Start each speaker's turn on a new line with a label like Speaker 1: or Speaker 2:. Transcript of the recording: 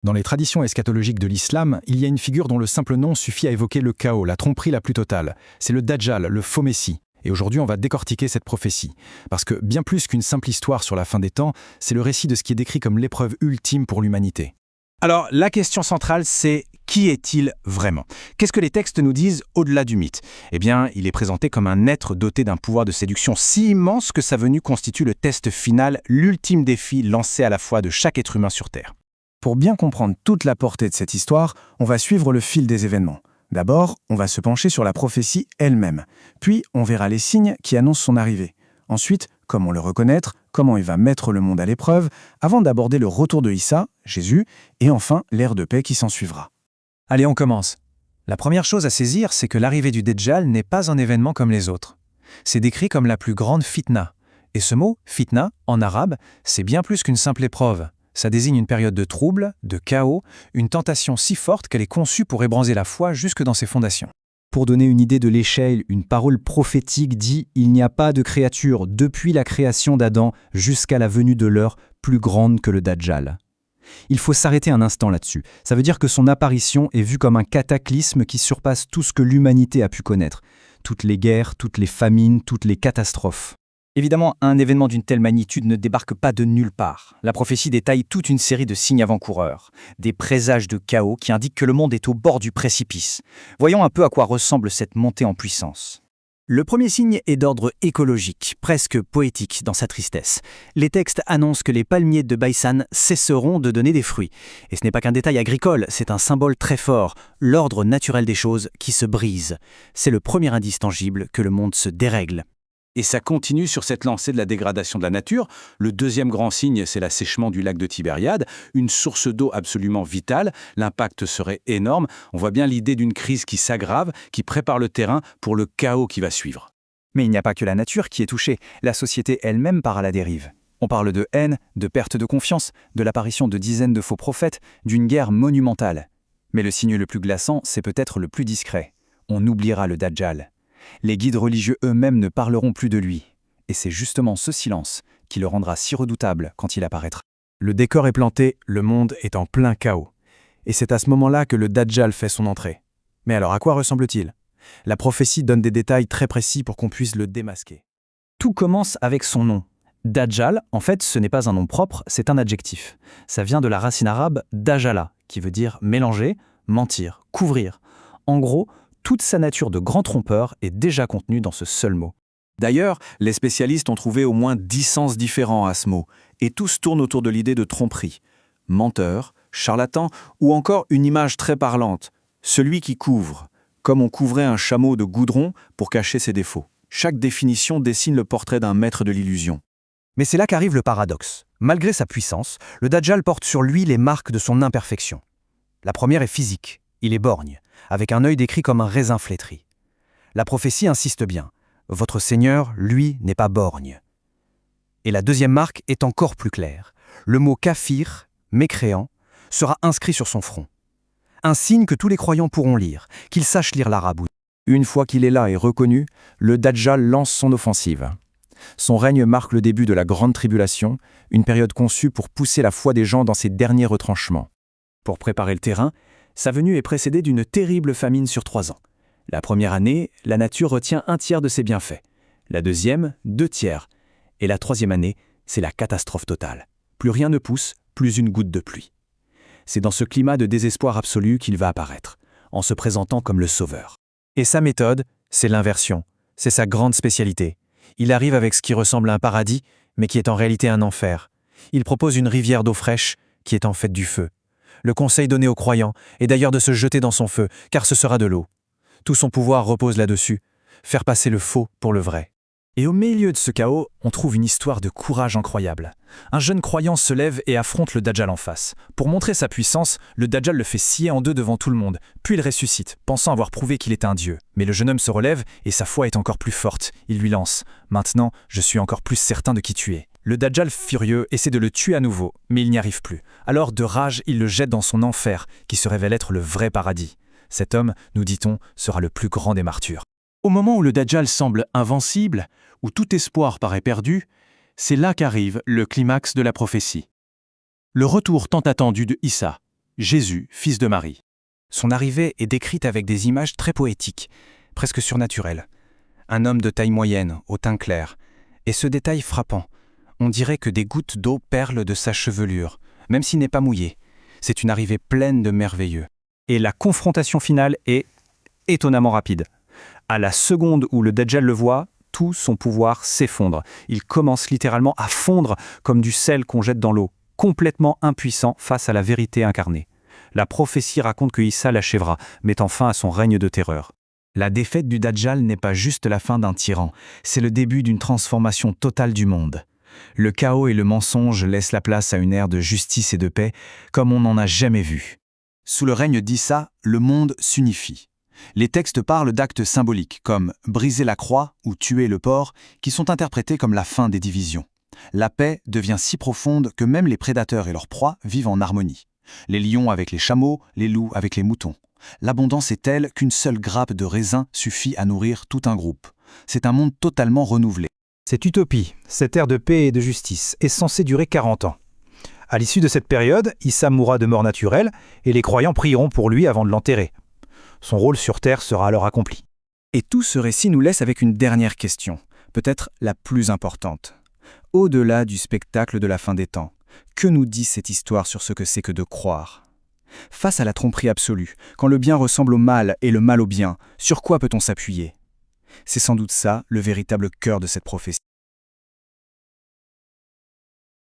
Speaker 1: Dans les traditions eschatologiques de l'islam, il y a une figure dont le simple nom suffit à évoquer le chaos, la tromperie la plus totale. C'est le Dajjal, le faux messie. Et aujourd'hui, on va décortiquer cette prophétie. Parce que bien plus qu'une simple histoire sur la fin des temps, c'est le récit de ce qui est décrit comme l'épreuve ultime pour l'humanité.
Speaker 2: Alors, la question centrale, c'est qui est-il vraiment? Qu'est-ce que les textes nous disent au-delà du mythe? Eh bien, il est présenté comme un être doté d'un pouvoir de séduction si immense que sa venue constitue le test final, l'ultime défi lancé à la fois de chaque être humain sur Terre.
Speaker 3: Pour bien comprendre toute la portée de cette histoire, on va suivre le fil des événements. D'abord, on va se pencher sur la prophétie elle-même. Puis, on verra les signes qui annoncent son arrivée. Ensuite, comment le reconnaître, comment il va mettre le monde à l'épreuve, avant d'aborder le retour de Issa, Jésus, et enfin l'ère de paix qui s'ensuivra.
Speaker 4: Allez, on commence. La première chose à saisir, c'est que l'arrivée du Dajjal n'est pas un événement comme les autres. C'est décrit comme la plus grande fitna. Et ce mot, fitna, en arabe, c'est bien plus qu'une simple épreuve. Ça désigne une période de trouble, de chaos, une tentation si forte qu'elle est conçue pour ébranler la foi jusque dans ses fondations.
Speaker 5: Pour donner une idée de l'échelle, une parole prophétique dit « Il n'y a pas de créature depuis la création d'Adam jusqu'à la venue de l'heure plus grande que le Dajjal ». Il faut s'arrêter un instant là-dessus. Ça veut dire que son apparition est vue comme un cataclysme qui surpasse tout ce que l'humanité a pu connaître. Toutes les guerres, toutes les famines, toutes les catastrophes.
Speaker 6: Évidemment, un événement d'une telle magnitude ne débarque pas de nulle part. La prophétie détaille toute une série de signes avant-coureurs, des présages de chaos qui indiquent que le monde est au bord du précipice. Voyons un peu à quoi ressemble cette montée en puissance. Le premier signe est d'ordre écologique, presque poétique dans sa tristesse. Les textes annoncent que les palmiers de Baysan cesseront de donner des fruits. Et ce n'est pas qu'un détail agricole, c'est un symbole très fort, l'ordre naturel des choses qui se brise. C'est le premier indice tangible que le monde se dérègle.
Speaker 2: Et ça continue sur cette lancée de la dégradation de la nature. Le deuxième grand signe, c'est l'assèchement du lac de Tibériade, une source d'eau absolument vitale. L'impact serait énorme. On voit bien l'idée d'une crise qui s'aggrave, qui prépare le terrain pour le chaos qui va suivre.
Speaker 6: Mais il n'y a pas que la nature qui est touchée, la société elle-même part à la dérive. On parle de haine, de perte de confiance, de l'apparition de dizaines de faux prophètes, d'une guerre monumentale. Mais le signe le plus glaçant, c'est peut-être le plus discret. On oubliera le Dajjal. Les guides religieux eux-mêmes ne parleront plus de lui. Et c'est justement ce silence qui le rendra si redoutable quand il apparaîtra.
Speaker 3: Le décor est planté, le monde est en plein chaos. Et c'est à ce moment-là que le Dajjal fait son entrée. Mais alors, à quoi ressemble-t-il? La prophétie donne des détails très précis pour qu'on puisse le démasquer.
Speaker 6: Tout commence avec son nom. Dajjal, en fait, ce n'est pas un nom propre, c'est un adjectif. Ça vient de la racine arabe dajala, qui veut dire mélanger, mentir, couvrir. En gros, toute sa nature de grand trompeur est déjà contenue dans ce seul mot.
Speaker 2: D'ailleurs, les spécialistes ont trouvé au moins 10 sens différents à ce mot, et tous tournent autour de l'idée de tromperie. Menteur, charlatan, ou encore une image très parlante, celui qui couvre, comme on couvrait un chameau de goudron pour cacher ses défauts. Chaque définition dessine le portrait d'un maître de l'illusion.
Speaker 4: Mais c'est là qu'arrive le paradoxe. Malgré sa puissance, le Dajjal porte sur lui les marques de son imperfection. La première est physique, il est borgne, avec un œil décrit comme un raisin flétri. La prophétie insiste bien. Votre Seigneur, lui, n'est pas borgne. Et la deuxième marque est encore plus claire. Le mot kafir, mécréant, sera inscrit sur son front. Un signe que tous les croyants pourront lire, qu'ils sachent lire l'arabe.
Speaker 3: Une fois qu'il est là et reconnu, le Dajjal lance son offensive. Son règne marque le début de la grande tribulation, une période conçue pour pousser la foi des gens dans ses derniers retranchements.
Speaker 6: Pour préparer le terrain, sa venue est précédée d'une terrible famine sur 3 ans. La première année, la nature retient 1/3 de ses bienfaits. La deuxième, 2/3. Et la troisième année, c'est la catastrophe totale. Plus rien ne pousse, plus une goutte de pluie. C'est dans ce climat de désespoir absolu qu'il va apparaître, en se présentant comme le sauveur.
Speaker 4: Et sa méthode, c'est l'inversion. C'est sa grande spécialité. Il arrive avec ce qui ressemble à un paradis, mais qui est en réalité un enfer. Il propose une rivière d'eau fraîche, qui est en fait du feu. Le conseil donné aux croyants est d'ailleurs de se jeter dans son feu, car ce sera de l'eau. Tout son pouvoir repose là-dessus, faire passer le faux pour le vrai.
Speaker 6: Et au milieu de ce chaos, on trouve une histoire de courage incroyable. Un jeune croyant se lève et affronte le Dajjal en face. Pour montrer sa puissance, le Dajjal le fait scier en deux devant tout le monde, puis il ressuscite, pensant avoir prouvé qu'il est un dieu. Mais le jeune homme se relève et sa foi est encore plus forte. Il lui lance « Maintenant, je suis encore plus certain de qui tu es ». Le Dajjal furieux essaie de le tuer à nouveau, mais il n'y arrive plus. Alors, de rage, il le jette dans son enfer, qui se révèle être le vrai paradis. Cet homme, nous dit-on, sera le plus grand des martyrs.
Speaker 7: Au moment où le Dajjal semble invincible, où tout espoir paraît perdu, c'est là qu'arrive le climax de la prophétie. Le retour tant attendu de Issa, Jésus, fils de Marie.
Speaker 3: Son arrivée est décrite avec des images très poétiques, presque surnaturelles. Un homme de taille moyenne, au teint clair. Et ce détail frappant, on dirait que des gouttes d'eau perlent de sa chevelure, même s'il n'est pas mouillé. C'est une arrivée pleine de merveilleux.
Speaker 6: Et la confrontation finale est étonnamment rapide. À la seconde où le Dajjal le voit, tout son pouvoir s'effondre. Il commence littéralement à fondre comme du sel qu'on jette dans l'eau, complètement impuissant face à la vérité incarnée. La prophétie raconte que Issa l'achèvera, mettant fin à son règne de terreur.
Speaker 2: La défaite du Dajjal n'est pas juste la fin d'un tyran, c'est le début d'une transformation totale du monde. Le chaos et le mensonge laissent la place à une ère de justice et de paix comme on n'en a jamais vu. Sous le règne d'Issa, le monde s'unifie. Les textes parlent d'actes symboliques comme briser la croix ou tuer le porc, qui sont interprétés comme la fin des divisions. La paix devient si profonde que même les prédateurs et leurs proies vivent en harmonie. Les lions avec les chameaux, les loups avec les moutons. L'abondance est telle qu'une seule grappe de raisin suffit à nourrir tout un groupe. C'est un monde totalement renouvelé.
Speaker 6: Cette utopie, cette ère de paix et de justice, est censée durer 40 ans. À l'issue de cette période, Issa mourra de mort naturelle et les croyants prieront pour lui avant de l'enterrer. Son rôle sur Terre sera alors accompli.
Speaker 3: Et tout ce récit nous laisse avec une dernière question, peut-être la plus importante. Au-delà du spectacle de la fin des temps, que nous dit cette histoire sur ce que c'est que de croire ? Face à la tromperie absolue, quand le bien ressemble au mal et le mal au bien, sur quoi peut-on s'appuyer ? C'est sans doute ça le véritable cœur de cette prophétie.